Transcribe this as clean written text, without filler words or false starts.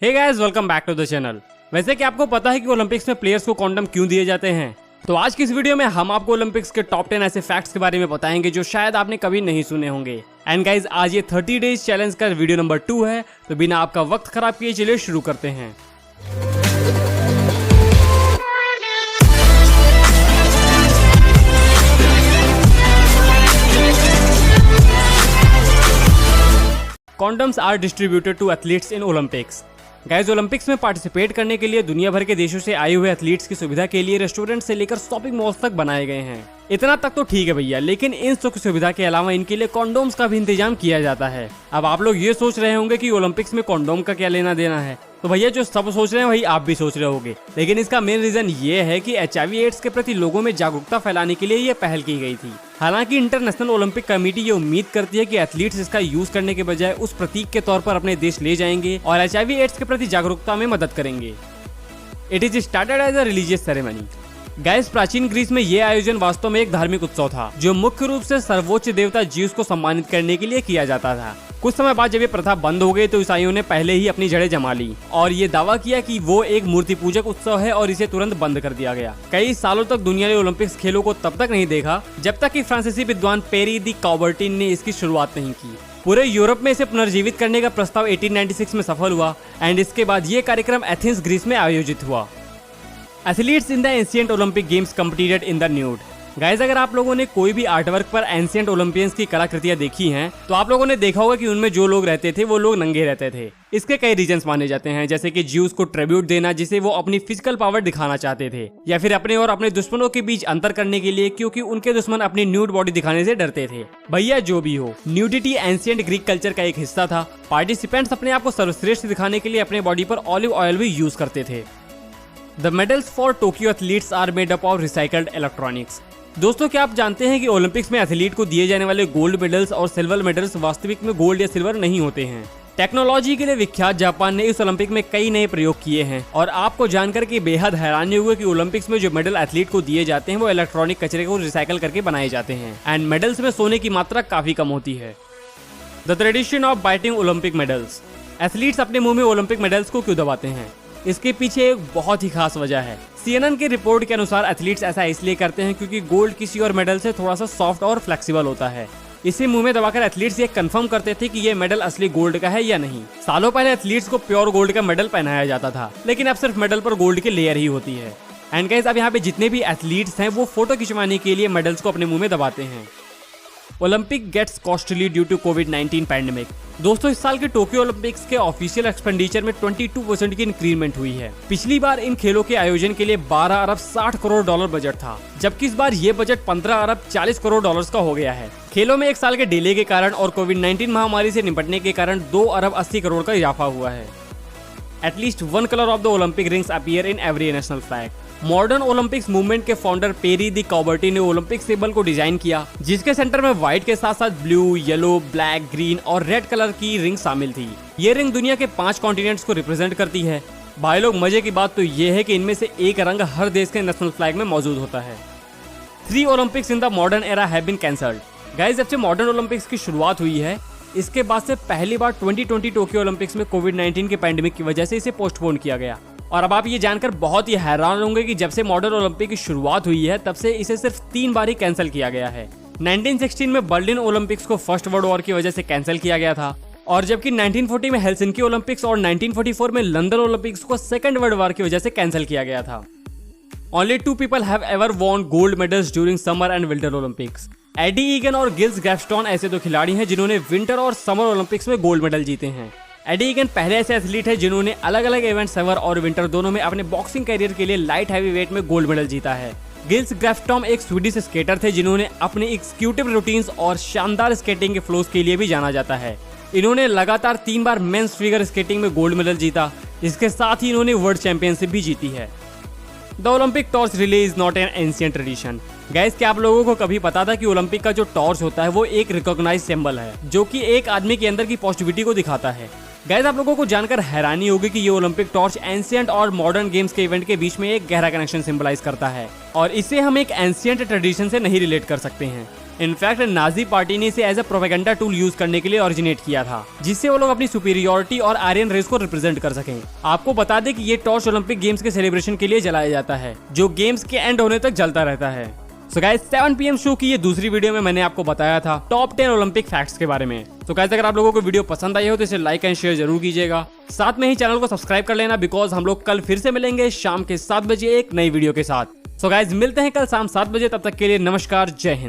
Hey guys, welcome back to the channel. वैसे कि आपको पता है कि ओलंपिक्स में प्लेयर्स को कॉन्डम क्यों दिए जाते हैं? तो आज की इस वीडियो में हम आपको ओलंपिक्स के टॉप 10 ऐसे फैक्ट्स के बारे में बताएंगे जो शायद आपने कभी नहीं सुने होंगे। एंड गाइस, आज ये 30 डेज चैलेंज का वीडियो नंबर 2 है, तो बिना आपका वक्त खराब किए चलिए शुरू करते हैं। Condoms are distributed to athletes in Olympics। Guys, Olympics में पार्टिसिपेट करने के लिए दुनिया भर के देशों से आए हुए एथलीट्स की सुविधा के लिए रेस्टोरेंट से लेकर शॉपिंग मॉल्स तक बनाए गए हैं। इतना तक तो ठीक है भैया, लेकिन इन सुख सुविधा के अलावा इनके लिए कॉन्डोम्स का भी इंतजाम किया जाता है। अब आप लोग ये सोच रहे होंगे कि ओलंपिक्स में कॉन्डोम का क्या लेना देना है, तो भैया जो सब सोच रहे हैं वही आप भी सोच रहे होंगे, लेकिन इसका मेन रीजन ये है कि HIV एड्स के प्रति लोगों में जागरूकता फैलाने के लिए ये पहल की गई थी। हालांकि इंटरनेशनल ओलंपिक कमेटी ये उम्मीद करती है कि एथलीट्स इसका यूज करने के बजाय उस प्रतीक के तौर पर अपने देश ले जाएंगे और HIV एड्स के प्रति जागरूकता में मदद करेंगे। It is started as a religious ceremony. Guys, प्राचीन ग्रीस में ये आयोजन वास्तव में एक धार्मिक उत्सव था जो मुख्य रूप से सर्वोच्च देवता ज्यूस को सम्मानित करने के लिए किया जाता था। कुछ समय बाद जब ये प्रथा बंद हो गई तो ईसाइयों ने पहले ही अपनी जड़ें जमा ली और ये दावा किया कि वो एक मूर्ति पूजक उत्सव है और इसे तुरंत बंद कर दिया गया। कई सालों तक दुनिया ने ओलंपिक्स खेलों को तब तक नहीं देखा जब तक कि फ्रांसीसी विद्वान पेरी दी काउबर्टिन ने इसकी शुरुआत नहीं की। पूरे यूरोप में इसे पुनर्जीवित करने का प्रस्ताव 1896 में सफल हुआ एंड इसके बाद ये कार्यक्रम एथेंस ग्रीस में आयोजित हुआ। Athletes in the ancient Olympic games competed in the nude. Guys, अगर आप लोगों ने कोई भी आर्टवर्क पर एंशिएंट ओलंपियंस की कलाकृतियां देखी हैं, तो आप लोगों ने देखा होगा कि उनमें जो लोग रहते थे वो लोग नंगे रहते थे। इसके कई रीजंस माने जाते हैं, जैसे कि ज्यूस को ट्रिब्यूट देना जिसे वो अपनी फिजिकल पावर दिखाना चाहते थे, या फिर अपने और अपने दुश्मनों के बीच अंतर करने के लिए क्योंकि उनके दुश्मन अपनी न्यूड बॉडी दिखाने से डरते थे। भैया जो भी हो, न्यूडिटी एंशिएंट ग्रीक कल्चर का एक हिस्सा था। पार्टिसिपेंट्स अपने आप को सर्वश्रेष्ठ दिखाने के लिए अपने बॉडी पर ऑलिव ऑयल भी यूज करते थे। The medals for Tokyo athletes are made up of recycled electronics। दोस्तों, क्या आप जानते हैं कि ओलंपिक्स में एथलीट को दिए जाने वाले गोल्ड मेडल्स और सिल्वर मेडल्स वास्तविक में गोल्ड या सिल्वर नहीं होते हैं। टेक्नोलॉजी के लिए विख्यात जापान ने इस ओलंपिक में कई नए प्रयोग किए हैं और आपको जानकर के बेहद हैरानी हुई कि ओलंपिक्स में जो मेडल एथलीट को दिए जाते हैं वो इलेक्ट्रॉनिक कचरे को रिसाइकल करके बनाए जाते हैं एंड मेडल्स में सोने की मात्रा काफी कम होती है। The tradition of biting Olympic medals. Athletes अपने मुंह में ओलंपिक मेडल्स को क्यों दबाते हैं? इसके पीछे एक बहुत ही खास वजह है। CNN की रिपोर्ट के अनुसार एथलीट्स ऐसा इसलिए करते हैं क्योंकि गोल्ड किसी और मेडल से थोड़ा सा सॉफ्ट और फ्लेक्सिबल होता है। इसे मुंह में दबाकर एथलीट्स ये कंफर्म करते थे कि ये मेडल असली गोल्ड का है या नहीं। सालों पहले एथलीट्स को प्योर गोल्ड का मेडल पहनाया जाता था, लेकिन अब सिर्फ मेडल पर गोल्ड की लेयर ही होती है। एंड गाइस, अब यहाँ पे जितने भी एथलीट्स हैं वो फोटो खिंचवाने के लिए मेडल्स को अपने मुंह में दबाते हैं। Olympic gets costly due to कोविड-19 पैंडेमिक। दोस्तों, इस साल के टोक्यो ओलंपिक्स के ऑफिशियल एक्सपेंडिचर में 22% की इंक्रीमेंट हुई है। पिछली बार इन खेलों के आयोजन के लिए 12 अरब 60 करोड़ डॉलर बजट था, जबकि इस बार ये बजट 15 अरब 40 करोड़ डॉलर्स का हो गया है। खेलों में एक साल के डिले के कारण और कोविड-19 महामारी से निपटने के कारण 2 अरब 80 करोड़ का इजाफा हुआ है। At least 1 colour of the Olympic rings appear in every national flag. Modern Olympics movement के फाउंडर पेरी दी काउबर्टिन ने ओलंपिक सिंबल को डिजाइन किया, जिसके सेंटर में व्हाइट के साथ साथ ब्लू, येलो, ब्लैक, ग्रीन और रेड कलर की रिंग शामिल थी। ये रिंग दुनिया के 5 कॉन्टिनेंट्स को रिप्रेजेंट करती है। भाई लोग, मजे की बात तो ये है कि इनमें से एक रंग हर देश के नेशनल फ्लैग में मौजूद होता है। 3 Olympics in the modern era have been cancelled. Guys, जब से मॉडर्न ओलंपिक्स की शुरुआत हुई है, इसके बाद से पहली बार 2020 टोक्यो ओलंपिक्स में कोविड-19 के पैंडेमिक की वजह से इसे पोस्टपोन किया गया। और अब आप ये जानकर बहुत ही हैरान होंगे कि जब से मॉडर्न ओलंपिक की शुरुआत हुई है तब से इसे सिर्फ 3 बार ही कैंसिल किया गया है। 1916 में बर्लिन ओलंपिक्स को फर्स्ट वर्ल्ड वॉर की वजह से कैंसिल किया गया था, और जबकि 1940 में हेलसिंकी ओलंपिक्स और 1944 में लंदन ओलंपिक्स को सेकंड वर्ल्ड वॉर की वजह से कैंसिल किया गया था। Only 2 people have ever won gold medals during summer and winter Olympics। Eddie Eagan और गिल्स ग्रेफस्टोन ऐसे 2 खिलाड़ी हैं जिन्होंने विंटर और समर ओलंपिक्स में गोल्ड मेडल जीते हैं। एडी ईगन पहले ऐसे एथलीट है जिन्होंने अलग अलग इवेंट समर और विंटर दोनों में अपने बॉक्सिंग करियर के लिए लाइट हैवी वेट में गोल्ड मेडल जीता है। गिल्स ग्रेफस्टोम एक स्वीडिश स्केटर थे जिन्होंने अपने एक्सिक्यूटिव रूटीन्स और शानदार स्केटिंग के फ्लोस के लिए भी जाना जाता है। इन्होंने लगातार 3 बार मेंस फिगर स्केटिंग में गोल्ड मेडल जीता। इसके साथ ही इन्होंने वर्ल्ड चैंपियनशिप भी जीती है। The Olympic torch relay is not an ancient tradition. Guys, क्या आप लोगों को कभी पता था कि ओलंपिक का जो टॉर्च होता है वो एक रिकॉग्नाइज्ड सिंबल है जो कि एक आदमी के अंदर की पॉजिटिविटी को दिखाता है। गाइस, आप लोगों को जानकर हैरानी होगी कि ये ओलंपिक टॉर्च एंशिएंट और मॉडर्न गेम्स के इवेंट के बीच में एक गहरा कनेक्शन सिंबलाइज करता है और इसे हम एक एंशिएंट ट्रेडिशन से नहीं रिलेट कर सकते हैं। इनफैक्ट नाजी पार्टी ने इसे as a propaganda tool use करने के लिए ओरिजिनेट किया था, जिससे वो लोग अपनी सुपीरियोरिटी और आर्यन रेस को रिप्रेजेंट कर सकें। आपको बता दें कि ये टॉर्च ओलंपिक गेम्स के सेलिब्रेशन के लिए जलाया जाता है, जो गेम्स के एंड होने तक जलता रहता है। सो गाइस 7 PM शो की ये दूसरी वीडियो में मैंने आपको बताया था टॉप 10 ओलंपिक फैक्ट्स के बारे में। तो गाइस अगर आप लोगों को वीडियो पसंद आई हो तो इसे लाइक एंड शेयर जरूर कीजिएगा। साथ में ही चैनल को सब्सक्राइब कर लेना, बिकॉज हम लोग कल फिर से मिलेंगे शाम के 7 बजे एक नई वीडियो के साथ। सो गाइस मिलते हैं कल शाम 7 बजे, तब तक के लिए नमस्कार, जय हिंद।